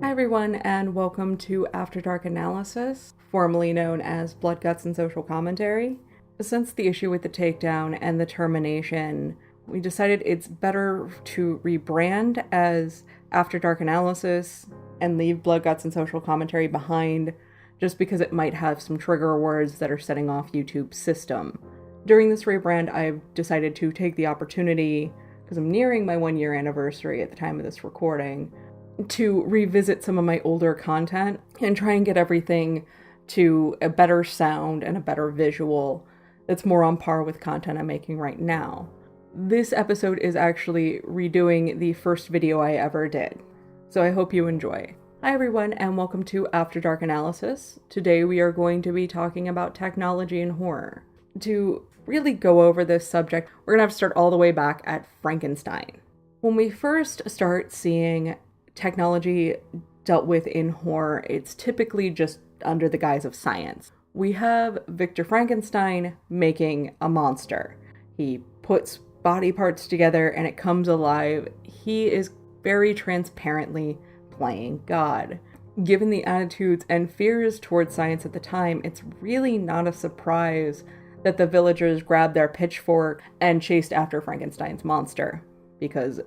Hi everyone, and welcome to After Dark Analysis, formerly known as Blood, Guts, and Social Commentary. Since the issue with the takedown and the termination, we decided it's better to rebrand as After Dark Analysis and leave Blood, Guts, and Social Commentary behind, just because it might have some trigger words that are setting off YouTube's system. During this rebrand, I've decided to take the opportunity, because I'm nearing my 1-year anniversary at the time of this recording, to revisit some of my older content and try and get everything to a better sound and a better visual that's more on par with content I'm making right now. This episode is actually redoing the first video I ever did, so I hope you enjoy. Hi everyone, and welcome to After Dark Analysis. Today we are going to be talking about technology and horror. To really go over this subject, we're gonna have to start all the way back at Frankenstein. When we first start seeing technology dealt with in horror, it's typically just under the guise of science. We have Victor Frankenstein making a monster. He puts body parts together and it comes alive. He is very transparently playing God. Given the attitudes and fears towards science at the time, it's really not a surprise that the villagers grabbed their pitchfork and chased after Frankenstein's monster, because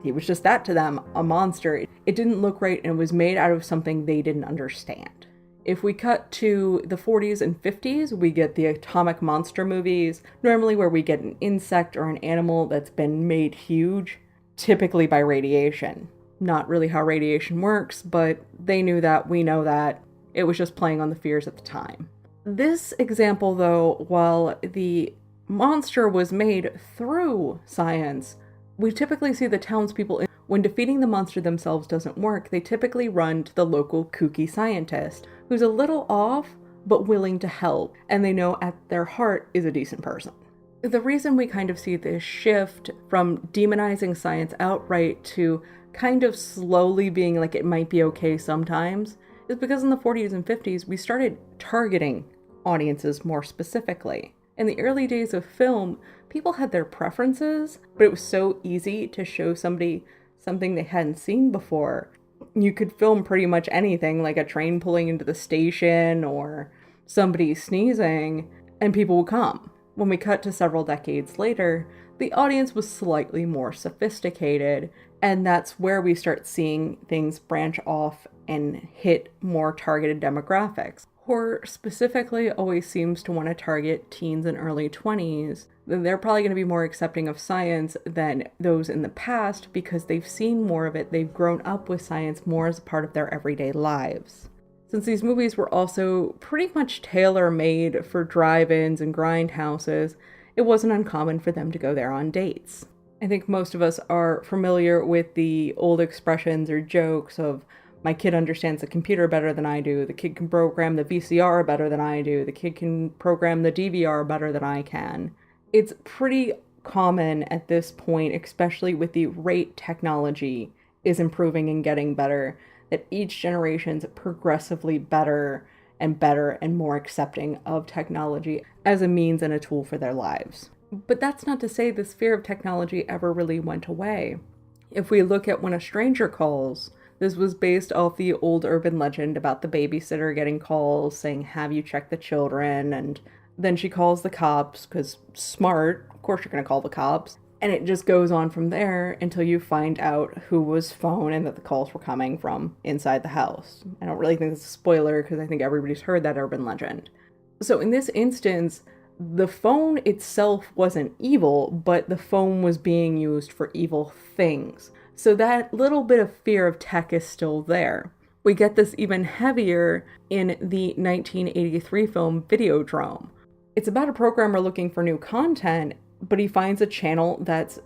he was just that to them, a monster. It didn't look right and was made out of something they didn't understand. If we cut to the 40s and 50s, we get the atomic monster movies, normally where we get an insect or an animal that's been made huge, typically by radiation. Not really how radiation works, but they knew that, we know that. It was just playing on the fears at the time. This example, though, while the monster was made through science, we typically see the townspeople, when defeating the monster themselves doesn't work, they typically run to the local kooky scientist, who's a little off, but willing to help, and they know at their heart is a decent person. The reason we kind of see this shift from demonizing science outright to kind of slowly being like it might be okay sometimes is because in the 40s and 50s, we started targeting audiences more specifically. In the early days of film, people had their preferences, but it was so easy to show somebody something they hadn't seen before. You could film pretty much anything, like a train pulling into the station or somebody sneezing, and people would come. When we cut to several decades later, the audience was slightly more sophisticated, and that's where we start seeing things branch off and hit more targeted demographics. Horror specifically always seems to want to target teens and early 20s. They're probably going to be more accepting of science than those in the past because they've seen more of it. They've grown up with science more as a part of their everyday lives. Since these movies were also pretty much tailor-made for drive-ins and grindhouses, it wasn't uncommon for them to go there on dates. I think most of us are familiar with the old expressions or jokes of, my kid understands the computer better than I do, the kid can program the VCR better than I do, the kid can program the DVR better than I can. It's pretty common at this point, especially with the rate technology is improving and getting better, that each generation's progressively better and more accepting of technology as a means and a tool for their lives. But that's not to say this fear of technology ever really went away. If we look at When a Stranger Calls, this was based off the old urban legend about the babysitter getting calls saying, have you checked the children? And then she calls the cops, because smart, of course you're going to call the cops. And it just goes on from there until you find out who was phone and that the calls were coming from inside the house. I don't really think it's a spoiler because I think everybody's heard that urban legend. So in this instance, the phone itself wasn't evil, but the phone was being used for evil things. So that little bit of fear of tech is still there. We get this even heavier in the 1983 film Videodrome. It's about a programmer looking for new content, but he finds a channel that's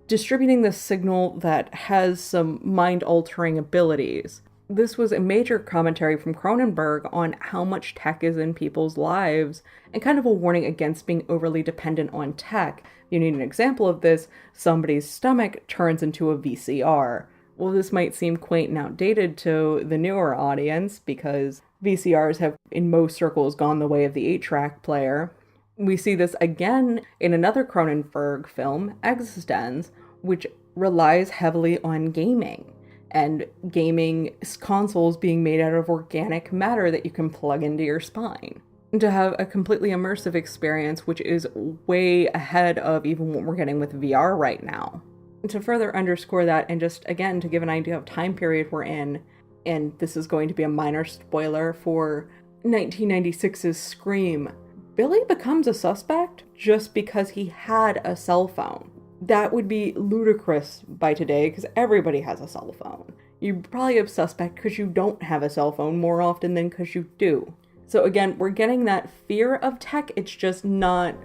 distributing this signal that has some mind-altering abilities. This was a major commentary from Cronenberg on how much tech is in people's lives, and kind of a warning against being overly dependent on tech. You need an example of this, somebody's stomach turns into a VCR. Well, this might seem quaint and outdated to the newer audience, because VCRs have, in most circles, gone the way of the 8-track player. We see this again in another Cronenberg film, Existence, which relies heavily on gaming. and gaming consoles being made out of organic matter that you can plug into your spine. And to have a completely immersive experience, which is way ahead of even what we're getting with VR right now. And to further underscore that, and just again to give an idea of time period we're in, and this is going to be a minor spoiler for 1996's Scream, Billy becomes a suspect just because he had a cell phone. That would be ludicrous by today because everybody has a cell phone. You're probably a suspect because you don't have a cell phone more often than because you do. So again, we're getting that fear of tech, it's just not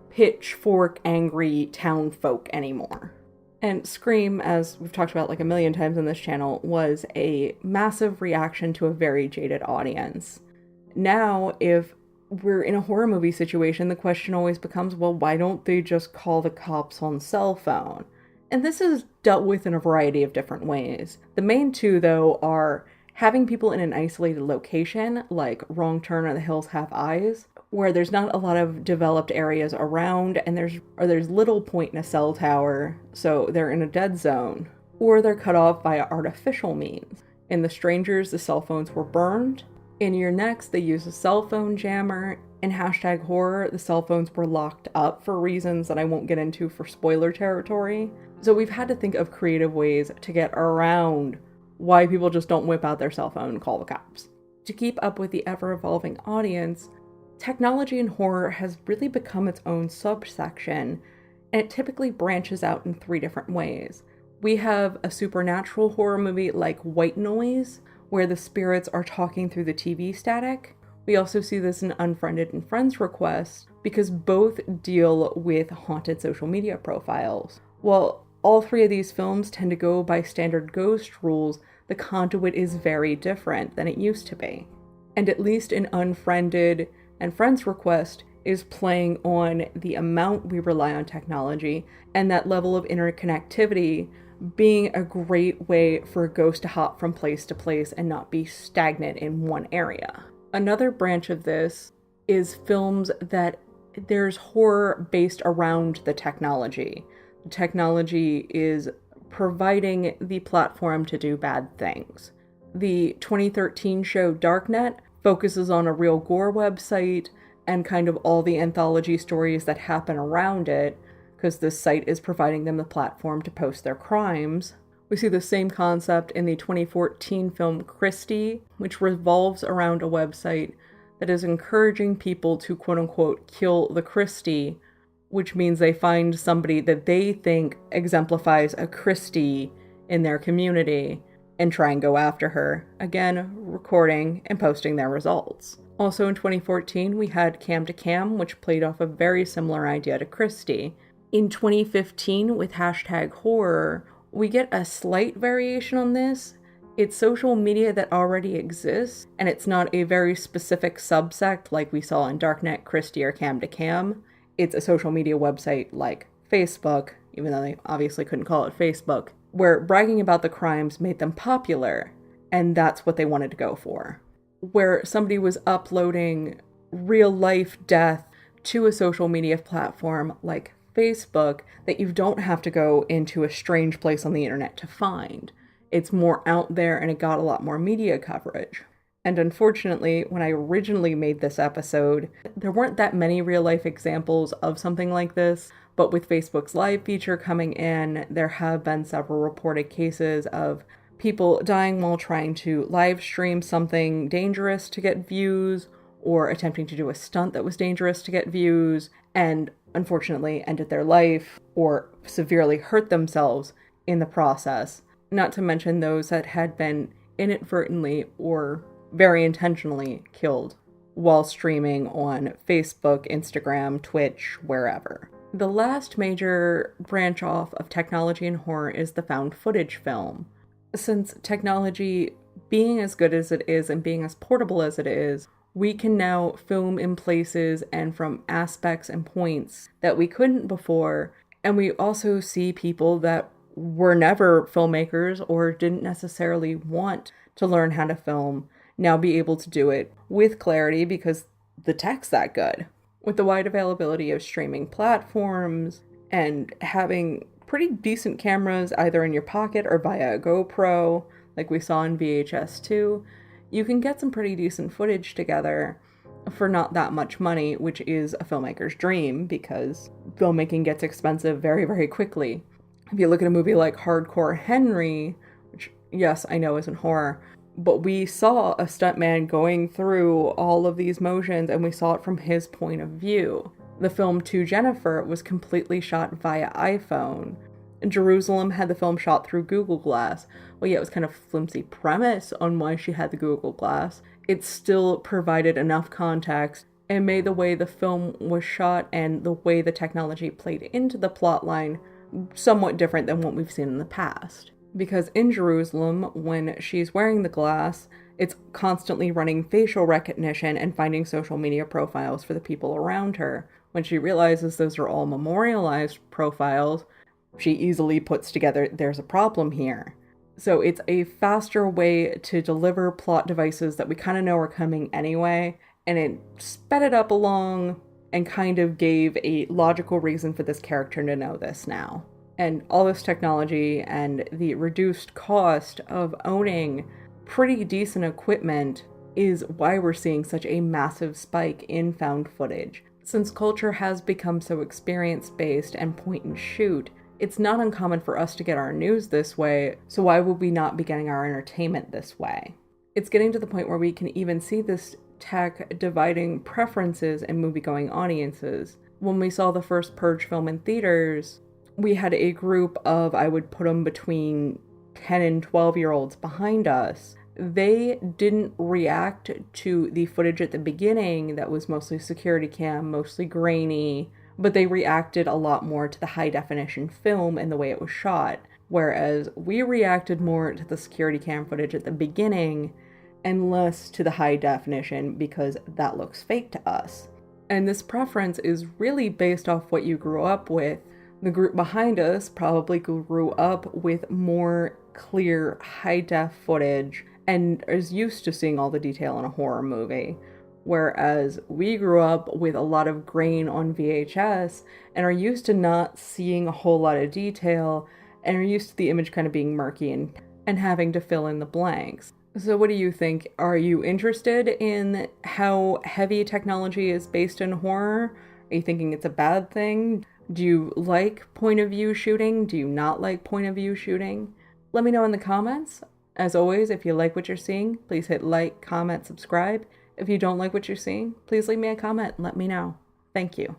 pitchfork angry town folk anymore. And Scream, as we've talked about like a million times on this channel, was a massive reaction to a very jaded audience. Now, if we're in a horror movie situation, the question always becomes, well, why don't they just call the cops on cell phone? And this is dealt with in a variety of different ways. The main two, though, are having people in an isolated location, like Wrong Turn or The Hills Have Eyes, where there's not a lot of developed areas around, and there's little point in a cell tower, so they're in a dead zone, or they're cut off by artificial means. In The Strangers, the cell phones were burned. In Your Next, they use a cell phone jammer. In #horror, the cell phones were locked up for reasons that I won't get into for spoiler territory. So we've had to think of creative ways to get around why people just don't whip out their cell phone and call the cops. To keep up with the ever-evolving audience, technology in horror has really become its own subsection, and it typically branches out in 3 different ways. We have a supernatural horror movie like White Noise, where the spirits are talking through the TV static. We also see this in Unfriended and Friends Request, because both deal with haunted social media profiles. While all 3 of these films tend to go by standard ghost rules, the conduit is very different than it used to be. And at least in Unfriended and Friends Request is playing on the amount we rely on technology and that level of interconnectivity being a great way for a ghost to hop from place to place and not be stagnant in one area. Another branch of this is films that there's horror based around the technology. The technology is providing the platform to do bad things. The 2013 show Darknet focuses on a real gore website and kind of all the anthology stories that happen around it, because this site is providing them the platform to post their crimes. We see the same concept in the 2014 film Kristy, which revolves around a website that is encouraging people to quote-unquote kill the Kristy, which means they find somebody that they think exemplifies a Kristy in their community and try and go after her, again, recording and posting their results. Also in 2014, we had Cam to Cam, which played off a very similar idea to Kristy. In 2015, with #horror, we get a slight variation on this. It's social media that already exists, and it's not a very specific subsect like we saw in Darknet, Kristy, or Cam to Cam. It's a social media website like Facebook, even though they obviously couldn't call it Facebook, where bragging about the crimes made them popular, and that's what they wanted to go for. Where somebody was uploading real-life death to a social media platform like Facebook that you don't have to go into a strange place on the internet to find. It's more out there and it got a lot more media coverage. And unfortunately, when I originally made this episode, there weren't that many real-life examples of something like this, but with Facebook's live feature coming in, there have been several reported cases of people dying while trying to live stream something dangerous to get views, or attempting to do a stunt that was dangerous to get views, and unfortunately ended their life or severely hurt themselves in the process. Not to mention those that had been inadvertently or very intentionally killed while streaming on Facebook, Instagram, Twitch, wherever. The last major branch off of technology in horror is the found footage film. Since technology, being as good as it is and being as portable as it is, we can now film in places and from aspects and points that we couldn't before, and we also see people that were never filmmakers or didn't necessarily want to learn how to film now be able to do it with clarity because the tech's that good. With the wide availability of streaming platforms and having pretty decent cameras either in your pocket or via a GoPro, like we saw in VHS 2, you can get some pretty decent footage together for not that much money, which is a filmmaker's dream because filmmaking gets expensive very, very quickly. If you look at a movie like Hardcore Henry, which, yes, I know isn't horror, but we saw a stuntman going through all of these motions and we saw it from his point of view. The film To Jennifer was completely shot via iPhone. Jerusalem had the film shot through Google Glass. Well, yeah, it was kind of flimsy premise on why she had the Google Glass. It still provided enough context and made the way the film was shot and the way the technology played into the plotline somewhat different than what we've seen in the past. Because in Jerusalem, when she's wearing the glass, it's constantly running facial recognition and finding social media profiles for the people around her. When she realizes those are all memorialized profiles, she easily puts together, there's a problem here. So it's a faster way to deliver plot devices that we kind of know are coming anyway, and it sped it up along and kind of gave a logical reason for this character to know this now. And all this technology and the reduced cost of owning pretty decent equipment is why we're seeing such a massive spike in found footage. Since culture has become so experience-based and point and shoot, it's not uncommon for us to get our news this way, so why would we not be getting our entertainment this way? It's getting to the point where we can even see this tech dividing preferences in movie-going audiences. When we saw the first Purge film in theaters, we had a group of, I would put them between 10 and 12-year-olds behind us. They didn't react to the footage at the beginning that was mostly security cam, mostly grainy, but they reacted a lot more to the high-definition film and the way it was shot, whereas we reacted more to the security cam footage at the beginning and less to the high definition because that looks fake to us. And this preference is really based off what you grew up with. The group behind us probably grew up with more clear high-def footage and is used to seeing all the detail in a horror movie. Whereas we grew up with a lot of grain on VHS and are used to not seeing a whole lot of detail and are used to the image kind of being murky and having to fill in the blanks. So what do you think? Are you interested in how heavy technology is based in horror? Are you thinking it's a bad thing? Do you like point of view shooting? Do you not like point of view shooting? Let me know in the comments. As always, if you like what you're seeing, please hit like, comment, subscribe. If you don't like what you're seeing, please leave me a comment and let me know. Thank you.